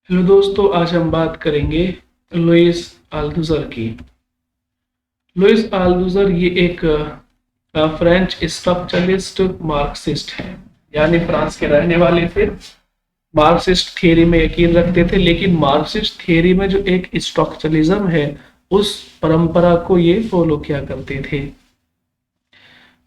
Hello दोस्तों, आज हम बात करेंगे लुइस अल्थुज़र की। लुइस अल्थुज़र ये एक फ्रेंच स्ट्रक्चरलिस्ट मार्क्सिस्ट है, यानी फ्रांस के रहने वाले थे। मार्क्सिस्ट थियरी में यकीन रखते थे, लेकिन मार्क्सिस्ट थियरी में जो एक स्ट्रक्चरलिज्म है उस परंपरा को ये फॉलो किया करते थे।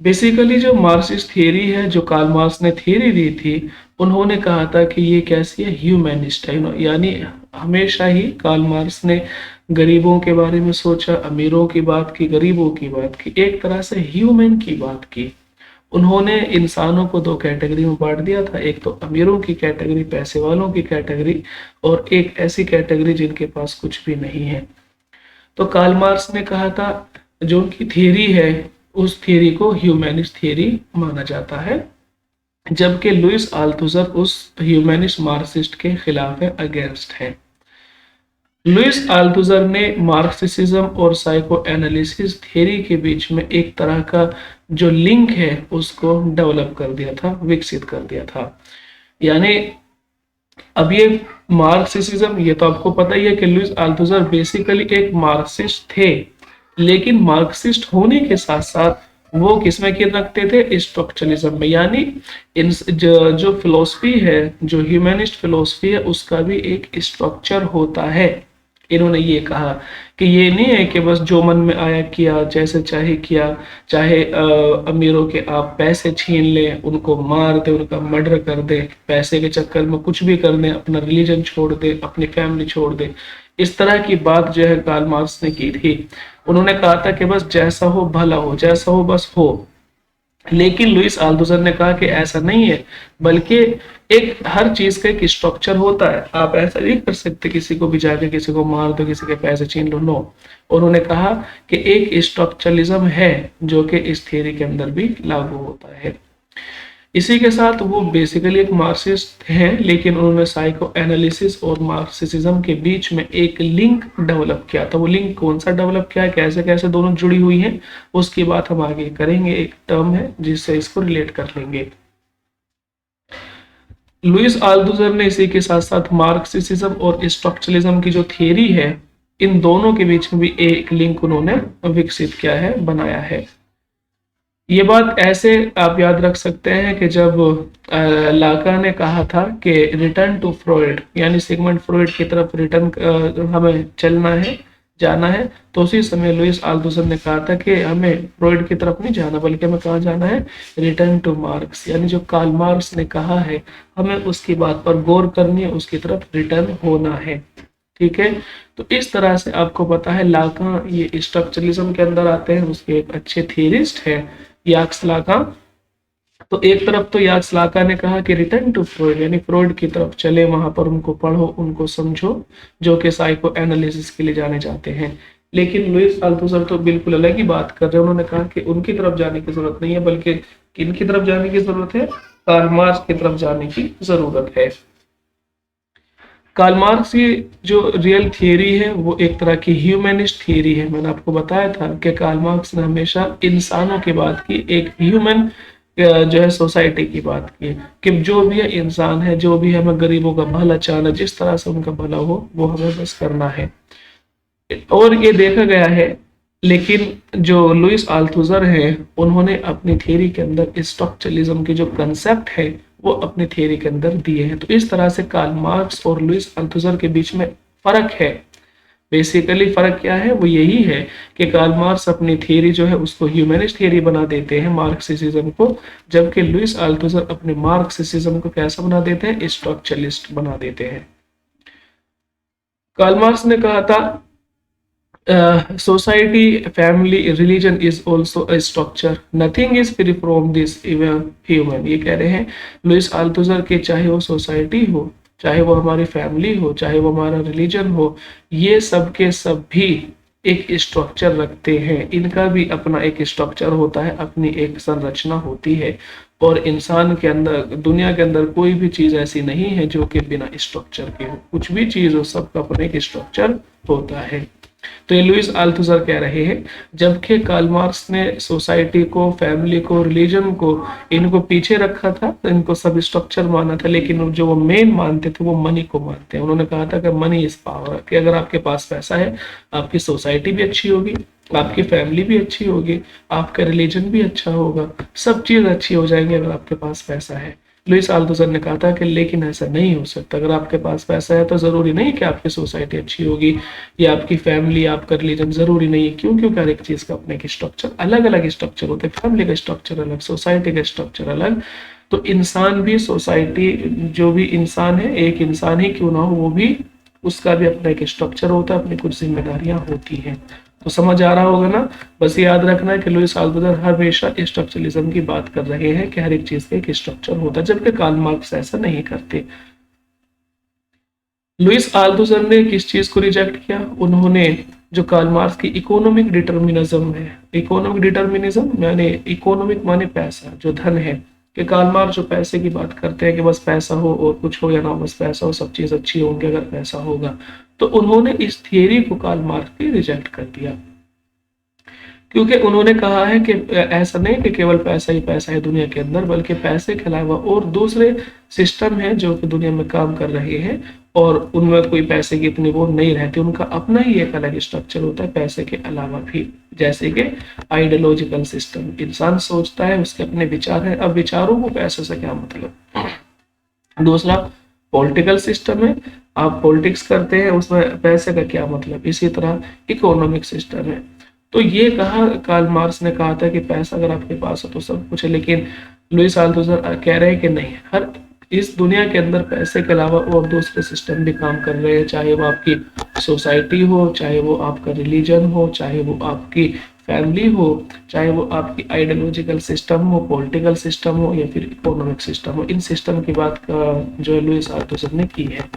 बेसिकली जो मार्क्सिस्ट थियरी है, जो कार्ल मार्क्स ने थियरी दी थी, उन्होंने कहा था कि ये कैसी है, ह्यूमैनिस्ट है। यानी हमेशा ही कार्ल मार्क्स ने गरीबों के बारे में सोचा, अमीरों की बात की, गरीबों की बात की, एक तरह से ह्यूमन की बात की। उन्होंने इंसानों को दो कैटेगरी में बांट दिया था, एक तो अमीरों की कैटेगरी, पैसे वालों की कैटेगरी, और एक ऐसी कैटेगरी जिनके पास कुछ भी नहीं है। तो कार्ल मार्क्स ने कहा था, जो उनकी थियरी है उस थियरी को ह्यूमैनिस्ट थियरी माना जाता है, जबकि लुइस अल्थुज़र उस ह्यूमैनिस्ट मार्क्सिस्ट के खिलाफ है, अगेंस्ट है। लुइस अल्थुज़र ने मार्क्सिज्म और साइको एनालिसिस थियरी के बीच में एक तरह का जो लिंक है उसको डेवलप कर दिया था, विकसित कर दिया था। यानी अब ये मार्क्सिज्म, ये तो आपको पता ही है कि लुइस अल्थुज़र बेसिकली एक मार्क्सिस्ट थे, लेकिन मार्क्सिस्ट होने के साथ साथ वो किसमें यकीन रखते थे, स्ट्रक्चरलिज्म में। यानी इन जो फिलोसफी है, जो ह्यूमनिस्ट फिलोसफी है, उसका भी एक स्ट्रक्चर होता है। इन्होंने ये कहा कि ये नहीं है कि बस जो मन में आया किया, जैसे चाहे किया, चाहे अमीरों के आप पैसे छीन लें, उनको मार दे, उनका मर्डर कर दे, पैसे के चक्कर में कुछ भी कर दें, अपना रिलीजन छोड़ दे, अपनी फैमिली छोड़ दे। इस तरह की बात जो है कार्ल मार्क्स ने की थी। उन्होंने कहा था कि बस जैसा हो भला हो, जैसा हो बस हो। लेकिन लुइस अल्थुज़र ने कहा कि ऐसा नहीं है, बल्कि एक हर चीज का एक स्ट्रक्चर होता है। आप ऐसा नहीं कर सकते किसी को भी जाके किसी को मार दो, किसी के पैसे छीन लो, नो। उन्होंने कहा कि एक स्ट्रक्चरलिज्म है जो कि इस थियरी के अंदर भी लागू होता है। इसी के साथ वो बेसिकली एक मार्क्सिस्ट हैं, लेकिन उन्होंने साइको एनालिसिस और मार्क्सिज्म के बीच में एक लिंक डेवलप किया था। वो लिंक कौन सा डेवलप किया है, कैसे कैसे दोनों जुड़ी हुई हैं, उसकी बात हम आगे करेंगे। एक टर्म है जिससे इसको रिलेट कर लेंगे। लुइस अल्थुज़र ने इसी के साथ साथ मार्क्सिज्म और स्ट्रक्चरलिज्म की जो थियरी है, इन दोनों के बीच में भी एक लिंक उन्होंने विकसित किया है, बनाया है। ये बात ऐसे आप याद रख सकते हैं कि जब लाका ने कहा था कि रिटर्न टू फ्रॉइड, यानी सिगमंड फ्रॉइड की तरफ रिटर्न हमें चलना है, जाना है, तो उसी समय लुइस अल्थुज़र ने कहा था कि हमें फ्रॉइड की तरफ नहीं जाना, बल्कि हमें कहाँ जाना है, रिटर्न टू मार्क्स। यानी जो कार्ल मार्क्स ने कहा है, हमें उसकी बात पर गौर करनी है, उसकी तरफ रिटर्न होना है। ठीक है, तो इस तरह से आपको पता है लाका ये स्ट्रक्चरलिज्म के अंदर आते हैं, उसके एक अच्छे थियरिस्ट हैं याक्स लाका। तो एक तरफ तो याक्स लाका ने कहा कि रिटर्न टू फ्रॉइड, यानी फ्रॉइड की तरफ चले, वहां पर उनको पढ़ो, उनको समझो, जो कि साइको एनालिसिस के लिए जाने जाते हैं। लेकिन लुइस अल्थुज़र तो बिल्कुल अलग ही बात कर रहे हैं। उन्होंने कहा कि उनकी तरफ जाने की जरूरत नहीं है, बल्कि किन की तरफ जाने की जरूरत है, कार्ल मार्क्स की तरफ जाने की जरूरत है। कार्ल मार्क्स की जो रियल थियरी है वो एक तरह की ह्यूमनिस्ट थियरी है। मैंने आपको बताया था कि कार्ल मार्क्स ने हमेशा इंसानों की बात की, एक ह्यूमन जो है सोसाइटी की बात की, कि जो भी है इंसान है, जो भी है, हमें गरीबों का भला चाहना, जिस तरह से उनका भला हो वो हमें बस करना है। और ये देखा गया है। लेकिन जो लुइस अल्थुज़र है, उन्होंने अपनी थियरी के अंदर स्ट्रक्चरलिज्म की जो कंसेप्ट है वो अपनी थियरी के अंदर दिए हैं। तो इस तरह से कार्ल मार्क्स और लुइस अल्थुज़र के बीच में फर्क है। बेसिकली फर्क क्या है, वो यही है कि कार्ल मार्क्स अपनी थियरी जो है उसको ह्यूमनिस्ट थियरी बना देते हैं, मार्क्सिज्म को, जबकि लुइस अल्थुज़र अपने मार्क्सिज्म को कैसा बना देते हैं, स्ट्रक्चरलिस्ट बना देते हैं। कार्ल मार्क्स ने कहा था, society, family, religion is also a structure. Nothing is free from this, even human. ये कह रहे हैं लुइस अल्थुज़र के, चाहे वो सोसाइटी हो, चाहे वो हमारी फैमिली हो, चाहे वो हमारा रिलीजन हो, ये सब के सब भी एक स्ट्रक्चर रखते हैं। इनका भी अपना एक स्ट्रक्चर होता है, अपनी एक संरचना होती है। और इंसान के अंदर, दुनिया के अंदर कोई भी चीज ऐसी नहीं है जो कि बिना स्ट्रक्चर के हो। कुछ भी चीज हो, सबका अपना एक स्ट्रक्चर होता है। तो ये लुइस अल्थुसर कह रहे हैं, जबकि कार्ल मार्क्स ने सोसाइटी को, फैमिली को, रिलीजन को, इनको पीछे रखा था, तो इनको सब स्ट्रक्चर माना था, लेकिन जो वो मेन मानते थे वो मनी को मानते हैं। उन्होंने कहा था कि मनी इज पावर, कि अगर आपके पास पैसा है, आपकी सोसाइटी भी अच्छी होगी, आपकी फैमिली भी अच्छी होगी, आपका रिलीजन भी अच्छा होगा, सब चीज अच्छी हो जाएंगी अगर आपके पास पैसा है। लुइस अल्थुसर ने कहा था कि लेकिन ऐसा नहीं हो सकता, अगर आपके पास पैसा है तो जरूरी नहीं कि आपकी सोसाइटी अच्छी होगी या आपकी फैमिली, आपका रिलीजन, जरूरी नहीं है। क्यों? क्योंकि हर एक चीज का अपने की स्ट्रक्चर, अलग अलग स्ट्रक्चर होते हैं, फैमिली का स्ट्रक्चर अलग, सोसाइटी का स्ट्रक्चर अलग। तो इंसान भी, सोसाइटी, जो भी इंसान है, एक इंसान ही क्यों ना हो, वो भी, उसका भी अपना एक स्ट्रक्चर होता है, अपनी कुछ जिम्मेदारियां होती हैं। तो समझ आ रहा होगा ना? बस याद रखना है कि लुइस अल्थुसर हमेशा स्ट्रक्चरलिज्म की बात कर रहे हैं कि हर एक चीज का एक स्ट्रक्चर होता है, जबकि कार्ल मार्क्स ऐसा नहीं करते। लुइस अल्थुसर ने किस चीज को रिजेक्ट किया? उन्होंने जो कार्ल मार्क्स की इकोनॉमिक डिटर्मिनिज्म है, इकोनॉमिक डिटर्मिनिज्म यानी इकोनॉमिक माने पैसा, जो धन है, कि कार्ल मार्क्स जो पैसे की बात करते हैं कि बस पैसा हो और कुछ हो या ना, बस पैसा हो, सब चीज अच्छी होंगी अगर पैसा होगा। तो उन्होंने इस थियरी को कार्ल मार्क्स की रिजेक्ट कर दिया, क्योंकि उन्होंने कहा है कि ऐसा नहीं कि केवल पैसा ही पैसा है दुनिया के अंदर, बल्कि पैसे के अलावा और दूसरे सिस्टम हैं जो कि दुनिया में काम कर रहे हैं, और उनमें कोई पैसे की इतनी वो नहीं रहती, उनका अपना ही एक अलग स्ट्रक्चर होता है पैसे के अलावा भी। जैसे कि आइडियोलॉजिकल सिस्टम, इंसान सोचता है, उसके अपने विचार हैं, अब विचारों को पैसे से क्या मतलब। दूसरा पॉलिटिकल सिस्टम है, आप पॉलिटिक्स करते हैं, उसमें पैसे का क्या मतलब। इसी तरह इकोनॉमिक सिस्टम है। तो ये कहा, कार्ल मार्क्स ने कहा था कि पैसा अगर आपके पास है तो सब कुछ है, लेकिन लुइस अल्थुसर कह रहे हैं कि नहीं, हर इस दुनिया के अंदर पैसे के अलावा और दूसरे सिस्टम भी काम कर रहे हैं, चाहे वो आपकी सोसाइटी हो, चाहे वो आपका रिलीजन हो, चाहे वो आपकी फैमिली हो, चाहे वो आपकी आइडियोलॉजिकल सिस्टम हो, पॉलिटिकल सिस्टम हो, या फिर इकोनॉमिक सिस्टम हो। इन सिस्टम की बात जो है लुइस अल्थुसर ने की है।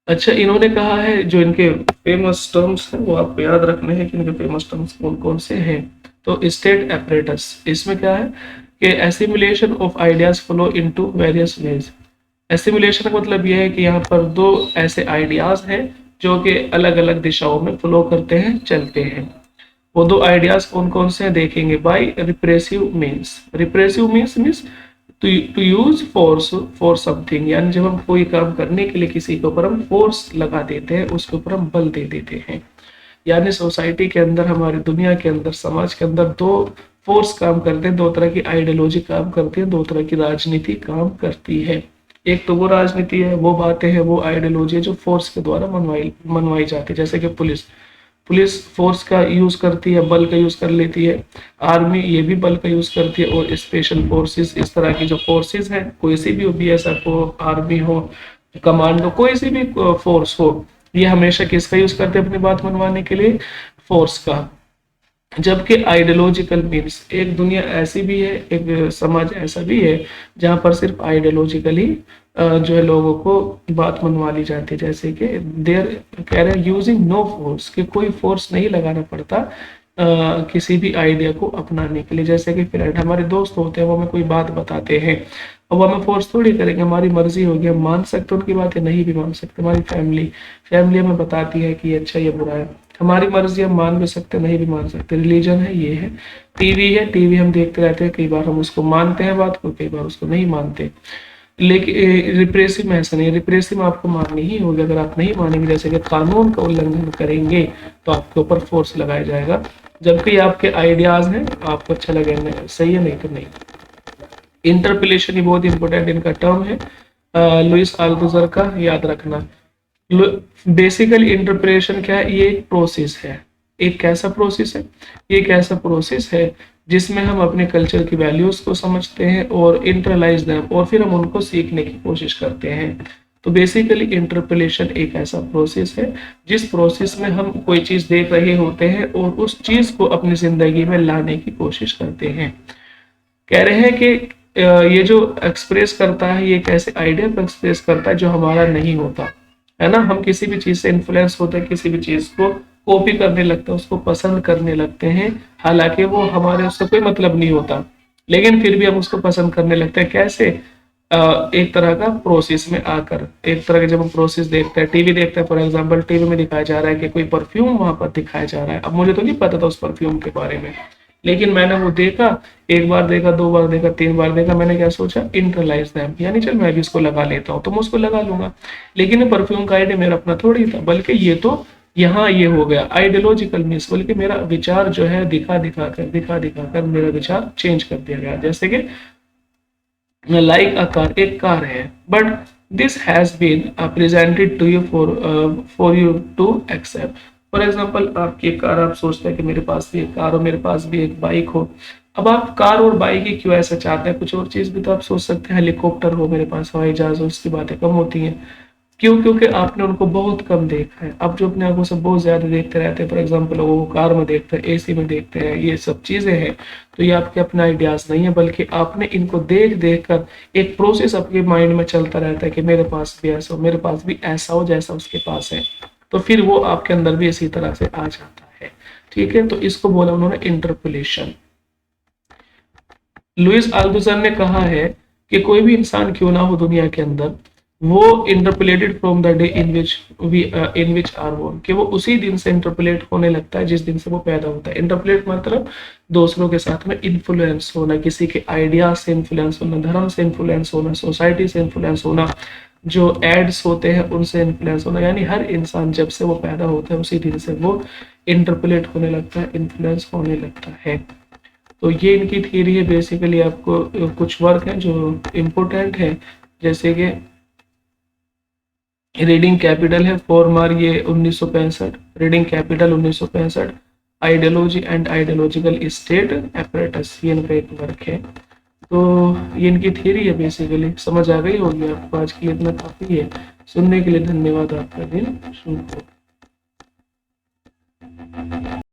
अच्छा, इन्होंने कहा है, जो इनके फेमस टर्म्स हैं वो आपको याद रखने हैं कि इनके फेमस टर्म्स कौन कौन से हैं। तो स्टेट एपरेटस, इसमें क्या है कि assimilation of ideas flow into various ways. Assimilation का मतलब यह है कि यहाँ पर दो ऐसे आइडियाज हैं जो कि अलग अलग दिशाओं में फ्लो करते हैं, चलते हैं। वो दो आइडियाज कौन कौन से हैं देखेंगे। By repressive means, repressive means to use force for something, यानी जब हम कोई काम करने के लिए किसी के ऊपर हम फोर्स लगा देते हैं, उसके ऊपर हम बल दे देते हैं। यानी सोसाइटी के अंदर, हमारी दुनिया के अंदर, समाज के अंदर दो फोर्स काम करते हैं, दो तरह की आइडियोलॉजी काम करती है, दो तरह की राजनीति काम करती है। एक तो वो राजनीति है, वो बातें हैं, वो आइडियोलॉजी है जो फोर्स के द्वारा मनवाई जाती है। जैसे कि पुलिस, पुलिस फोर्स का यूज करती है, बल का यूज कर लेती है। आर्मी ये भी बल का यूज करती है, और स्पेशल फोर्सेस, इस तरह की जो फोर्सेस हैं, कोई सी भी हो, बीएसएफ हो, आर्मी हो, कमांडो, कोई सी भी फोर्स हो, ये हमेशा किसका यूज करते हैं अपनी बात मनवाने के लिए? फोर्स का। जबकि आइडियोलॉजिकल मीन्स, एक दुनिया ऐसी भी है, एक समाज ऐसा भी है जहां पर सिर्फ आइडियोलॉजिकली जो है लोगों को बात मनवा ली जाती है। जैसे कि देर कह रहे हैं यूजिंग नो फोर्स, कि कोई फोर्स नहीं लगाना पड़ता किसी भी आइडिया को अपनाने के लिए। जैसे कि फ्रेंड, हमारे दोस्त होते हैं, वो हमें कोई बात बताते हैं, और वो हमें फोर्स थोड़ी करेंगे, हमारी मर्जी होगी, हम मान सकते उनकी बातें, नहीं भी मान सकते। हमारी फैमिली हमें बताती है कि ये अच्छा ये बुरा है, हमारी मर्जी, हम मान भी सकते, नहीं भी मान सकते। रिलीजन है, ये है। टीवी है, टीवी हम देखते रहते हैं, कई बार हम उसको मानते हैं बात को, कई बार उसको नहीं मानते। लेकिन रिप्रेसिव में ऐसा नहीं, रिप्रेसिव में आपको माननी ही होगी। अगर आप नहीं मानेंगे, जैसे कि कानून का उल्लंघन करेंगे, तो आपके ऊपर फोर्स लगाया जाएगा। जबकि आपके आइडियाज हैं, आपको अच्छा लगेगा, सही है, नहीं तो नहीं। इंटरपिलेशन ही बहुत इंपॉर्टेंट इनका टर्म है, लुइस अल्थुसर का, याद रखना। बेसिकली इंटरप्रिटेशन क्या है? ये एक प्रोसेस है। एक कैसा प्रोसेस है? ये एक ऐसा प्रोसेस है जिसमें हम अपने कल्चर की वैल्यूज को समझते हैं और इंटरलाइज देम, और फिर हम उनको सीखने की कोशिश करते हैं। तो बेसिकली इंटरप्रिलेशन एक ऐसा प्रोसेस है जिस प्रोसेस में हम कोई चीज देख रहे होते हैं और उस चीज को अपनी जिंदगी में लाने की कोशिश करते हैं। कह रहे हैं कि ये जो एक्सप्रेस करता है, ये एक ऐसे आइडिया को एक्सप्रेस करता है जो हमारा नहीं होता है ना। हम किसी भी चीज से इन्फ्लुएंस होते हैं, किसी भी चीज को कॉपी करने लगते हैं, उसको पसंद करने लगते हैं, हालांकि वो हमारे उससे कोई मतलब नहीं होता, लेकिन फिर भी हम उसको पसंद करने लगते हैं। कैसे? एक तरह का प्रोसेस में आकर, एक तरह के जब हम प्रोसेस देखते हैं, टीवी देखते हैं, फॉर एग्जांपल टीवी में दिखाया जा रहा है कि कोई परफ्यूम वहां पर दिखाया जा रहा है। अब मुझे तो नहीं पता था उस परफ्यूम के बारे में, लेकिन मैंने वो देखा, एक बार देखा, दो बार देखा, तीन बार देखा, मैंने क्या सोचा, इंटरलाइज दैम, यानी चल मैं भी इसको लगा लेता हूँ, तो मैं उसको लगा लूंगा। लेकिन परफ्यूम का आइडिया मेरा अपना थोड़ी था, बल्कि ये तो यहाँ ये हो गया आइडियोलॉजिकल मिस, बल्कि मेरा विचार जो है दिखा दिखा कर मेरा विचार चेंज कर दिया गया। जैसे कि लाइक अ कार, एक कार है, but this has been presented to you for you to accept. For example आपकी एक कार, आप सोचते हैं कि मेरे पास भी एक कार हो, मेरे पास भी एक बाइक हो। अब आप कार और बाइक ही क्यों ऐसा चाहते हैं, कुछ और चीज भी तो आप सोच सकते हैं, हेलीकॉप्टर हो मेरे पास, हवाई जहाज हो, उसकी बातें कम होती हैं। क्यों? क्योंकि आपने उनको बहुत कम देखा है। अब जो अपने आंखों से बहुत ज्यादा देखते रहते हैं, फॉर एग्जाम्पल वो कार में देखते हैं, एसी में देखते हैं, ये सब चीजें हैं, तो ये आपके अपने आइडियाज नहीं है, बल्कि आपने इनको देख देख कर एक प्रोसेस आपके माइंड में चलता रहता है कि मेरे पास भी ऐसा हो, मेरे पास भी ऐसा हो जैसा उसके पास है, तो फिर वो आपके अंदर भी इसी तरह से आ जाता है। ठीक है, तो इसको बोला उन्होंने इंटरपोलेशन। लुइस आल्थुसर ने कहा है कि कोई भी इंसान क्यों ना हो दुनिया के अंदर, वो interpolated from the day in which are born, कि वो उसी दिन से इंटरपोलेट होने लगता है जिस दिन से वो पैदा होता है। इंटरपोलेट मतलब दूसरों के साथ में इन्फ्लुएंस होना, किसी के आइडिया से इन्फ्लुएंस होना, धर्म से इन्फ्लुएंस होना, सोसाइटी से इन्फ्लुएंस होना, जो एड्स होते हैं उनसे इन्फ्लुएंस होना। यानी हर इंसान जब से वो पैदा होता है उसी दिन से वो इंटरपोलेट होने लगता है, इन्फ्लुएंस होने लगता है। तो ये इनकी थियरी है। बेसिकली आपको कुछ वर्क है जो इम्पोर्टेंट है, जैसे कि रीडिंग कैपिटल है, 4 मार ये 1965, reading capital 1965, ideology and ideological state apparatus, ये इनका एक वर्क है। तो ये इनकी थियरी है। बेसिकली समझ आ गई होगी आपको। आज के लिए इतना काफ़ी है। सुनने के लिए धन्यवाद। आपका दिन शुभ हो।